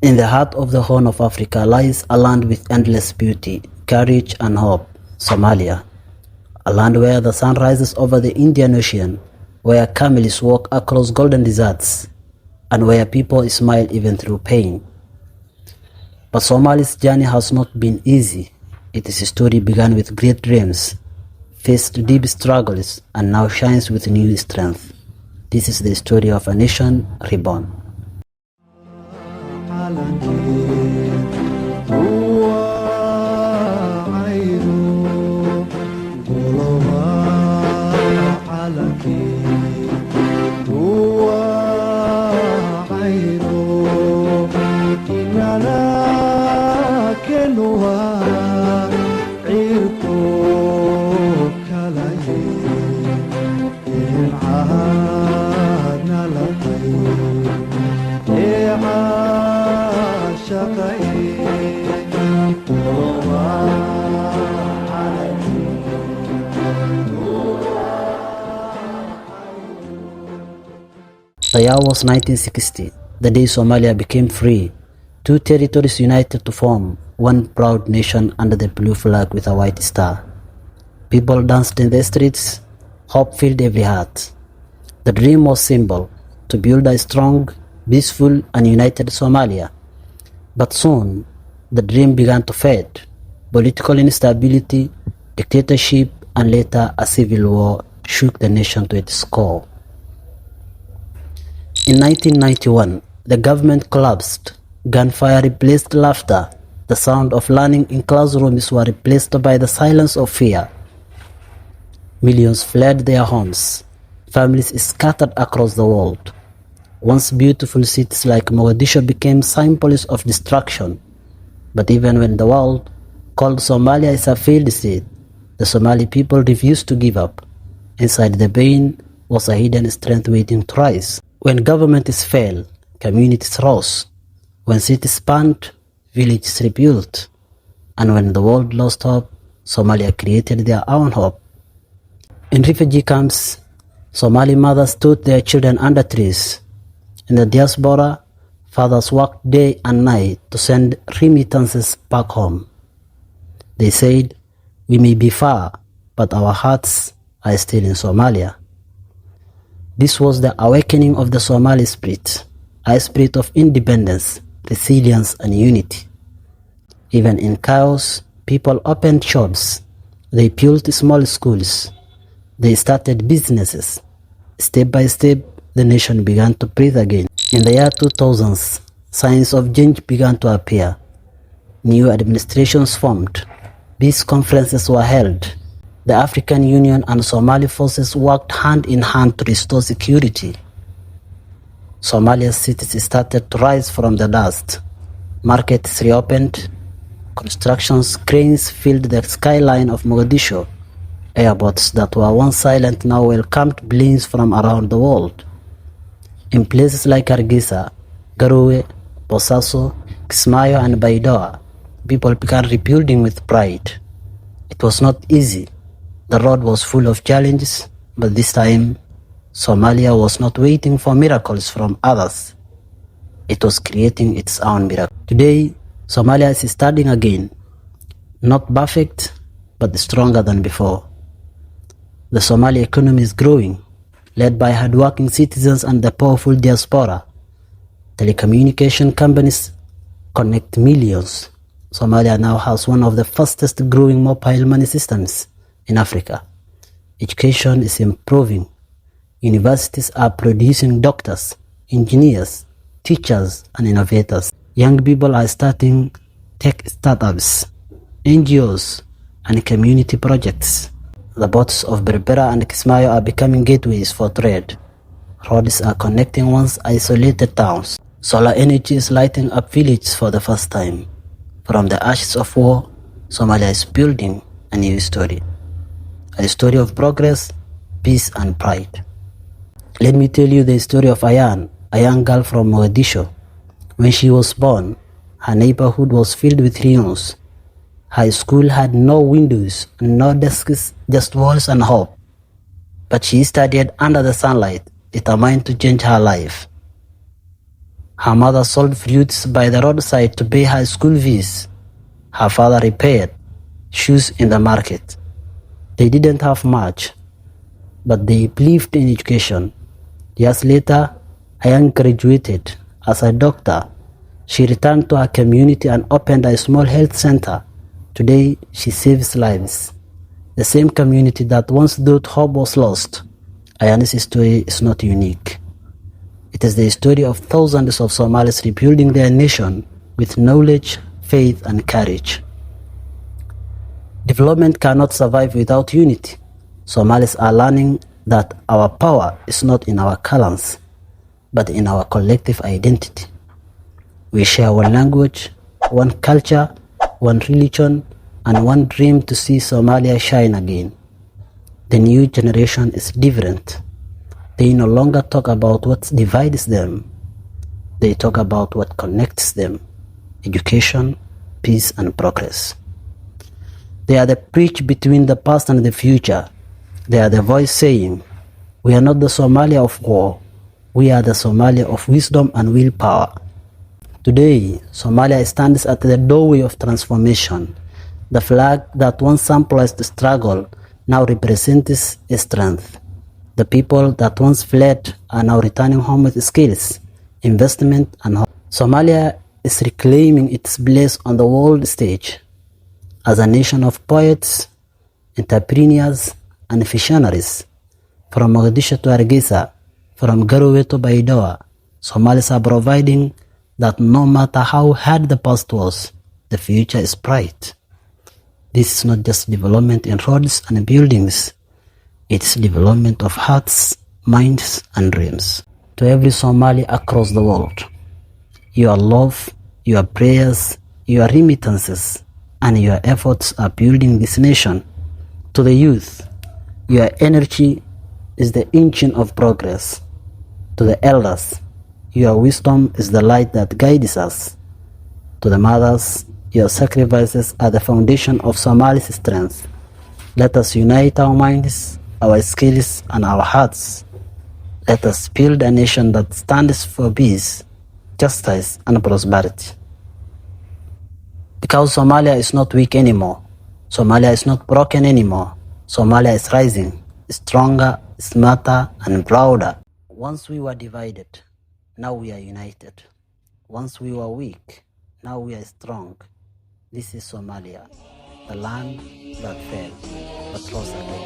In the heart of the Horn of Africa lies a land with endless beauty, courage and hope, Somalia. A land where the sun rises over the Indian Ocean, where camels walk across golden deserts, and where people smile even through pain. But Somalia's journey has not been easy. Its story began with great dreams, faced deep struggles, and now shines with new strength. This is the story of a nation reborn. The year was 1960, the day Somalia became free. Two territories united to form one proud nation under the blue flag with a white star. People danced in the streets, hope filled every heart. The dream was simple, to build a strong, peaceful and united Somalia. But soon, the dream began to fade. Political instability, dictatorship and later a civil war shook the nation to its core. In 1991, the government collapsed. Gunfire replaced laughter. The sound of learning in classrooms were replaced by the silence of fear. Millions fled their homes. Families scattered across the world. Once beautiful cities like Mogadishu became symbols of destruction. But even when the world called Somalia a failed state, the Somali people refused to give up. Inside the pain was a hidden strength waiting to rise. When governments fail, communities rose. When cities burned, villages rebuilt. And when the world lost hope, Somalia created their own hope. In refugee camps, Somali mothers taught their children under trees. In the diaspora, fathers worked day and night to send remittances back home. They said, "We may be far, but our hearts are still in Somalia." This was the awakening of the Somali spirit, a spirit of independence, resilience and unity. Even in chaos, people opened shops, they built small schools, they started businesses. Step by step, the nation began to breathe again. In the year 2000s, signs of change began to appear. New administrations formed, peace conferences were held. The African Union and Somali forces worked hand in hand to restore security. Somalia's cities started to rise from the dust. Markets reopened. Construction cranes filled the skyline of Mogadishu. Airports that were once silent now welcomed planes from around the world. In places like Hargeisa, Garowe, Bosaso, Kismayo and Baidoa, people began rebuilding with pride. It was not easy. The road was full of challenges, but this time, Somalia was not waiting for miracles from others. It was creating its own miracle. Today, Somalia is starting again. Not perfect, but stronger than before. The Somali economy is growing, led by hardworking citizens and the powerful diaspora. Telecommunication companies connect millions. Somalia now has one of the fastest growing mobile money systems in Africa. Education is improving. Universities are producing doctors, engineers, teachers, and innovators. Young people are starting tech startups, NGOs, and community projects. The ports of Berbera and Kismayo are becoming gateways for trade. Roads are connecting once isolated towns. Solar energy is lighting up villages for the first time. From the ashes of war, Somalia is building a new story. A story of progress, peace and pride. Let me tell you the story of Ayan, a young girl from Mogadishu. When she was born, her neighborhood was filled with ruins. Her school had no windows, no desks, just walls and hope. But she studied under the sunlight, determined to change her life. Her mother sold fruits by the roadside to pay her school fees. Her father repaired shoes in the market. They didn't have much, but they believed in education. Years later, Ayaan graduated as a doctor. She returned to her community and opened a small health center. Today, she saves lives. The same community that once thought hope was lost. Ayaan's story is not unique. It is the story of thousands of Somalis rebuilding their nation with knowledge, faith, and courage. Development cannot survive without unity. Somalis are learning that our power is not in our clans, but in our collective identity. We share one language, one culture, one religion, and one dream to see Somalia shine again. The new generation is different. They no longer talk about what divides them. They talk about what connects them: education, peace, and progress. They are the bridge between the past and the future. They are the voice saying, we are not the Somalia of war. We are the Somalia of wisdom and willpower. Today, Somalia stands at the doorway of transformation. The flag that once symbolized struggle now represents strength. The people that once fled are now returning home with skills, investment, and hope. Somalia is reclaiming its place on the world stage as a nation of poets, entrepreneurs, and visionaries. From Mogadishu to Hargeisa, from Garowe to Baidoa, Somalis are providing that no matter how hard the past was, the future is bright. This is not just development in roads and buildings. It's development of hearts, minds, and dreams. To every Somali across the world, your love, your prayers, your remittances, and your efforts are building this nation. To the youth, your energy is the engine of progress. To the elders, your wisdom is the light that guides us. To the mothers, your sacrifices are the foundation of Somali's strength. Let us unite our minds, our skills, and our hearts. Let us build a nation that stands for peace, justice, and prosperity. Because Somalia is not weak anymore. Somalia is not broken anymore. Somalia is rising, stronger, smarter, and prouder. Once we were divided, now we are united. Once we were weak, now we are strong. This is Somalia, the land that fell but rose again.